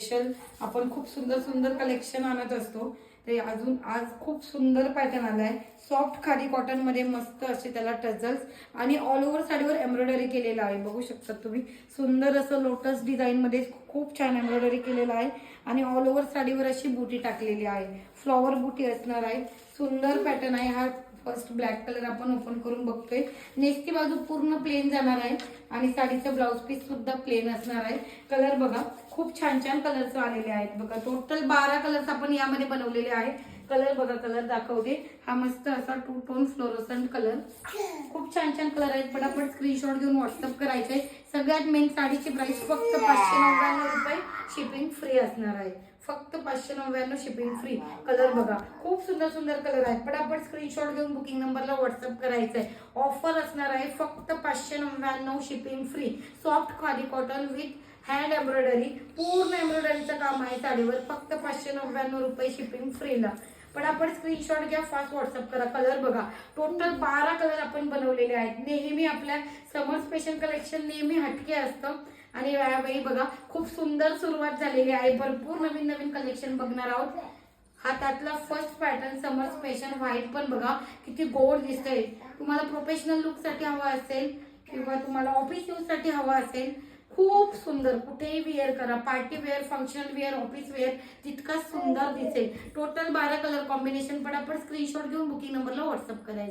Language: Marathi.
स्पेशल आपण खूप सुंदर सुंदर कलेक्शन आणत असतो. ते अजून आज खूप सुंदर पॅटर्न आलाय. सॉफ्ट खादी कॉटन मध्ये मस्त असे त्याला टझल्स आणि ऑल ओव्हर साडीवर एम्ब्रॉयडरी केलेलं आहे. बघू शकता तुम्ही, सुंदर असं लोटस डिझाईन मध्ये खूप छान एम्ब्रॉयडरी केलेलं आहे आणि ऑल ओव्हर साडीवर अशी बुटी टाकलेली आहे. फ्लॉवर बुटी असणार आहे. सुंदर पॅटर्न आहे हा. फर्स्ट ब्लॅक कलर आपण ओपन करून बघतोय. नेसची बाजू पूर्ण प्लेन जाणार आहे आणि साडीचं ब्लाउज पीस सुद्धा प्लेन असणार आहे. कलर बघा, खूप छान छान कलर्स आलेले आहेत. बघा टोटल 12 कलर्स आपण यामध्ये बनवलेले आहेत. कलर बघा, कलर दाखवते. हा मस्त असा 2 टोन फ्लोरोसंट कलर, खूप छान छान कलर आहेत. पटापट स्क्रीनशॉट घेऊन व्हॉट्सअप करायचंय. सगळ्यात मेन साडीची प्राइस फक्त 599 रुपये, शिपिंग फ्री असणार आहे. फक्त 599 शिपिंग फ्री. कलर बघा, खूप सुंदर सुंदर कलर आहेत. पटापट स्क्रीनशॉट घेऊन बुकिंग नंबरला व्हॉट्सअप करायचंय. ऑफर असणार आहे फक्त 599 shipping free. Soft khadi cotton with hand embroidery, पूर्ण एम्ब्रॉयडरीचं काम आहे साडीवर. फक्त 599 रुपये शिपिंग फ्रीला. पटापट स्क्रीनशॉट घ्या, फास्ट व्हॉट्सअप करा. कलर बघा, टोटल 12 कलर आपण बनवलेले आहेत. नेहमी आपल्या समर स्पेशल कलेक्शन नेहमी हटके असतं आणि यावेळी बघा खूप सुंदर सुरुवात झालेली आहे. भरपूर नवीन नवीन कलेक्शन बघणार आहोत. हा त्यातला फर्स्ट पॅटर्न समर स्पेशल व्हाईट पण बघा किती गोड दिसतंय. तुम्हाला प्रोफेशनल लुक साठी हवा असेल किंवा तुम्हाला ऑफिस यूज साठी हवा असेल, खूप सुंदर, कुठेही वेअर करा. Party wear, functional wear, office wear, तितका सुंदर दिसेल. Total 12 colour combination. पटापट स्क्रीनशॉट घेऊन बुकिंग नंबरला व्हॉट्सअप करायचं.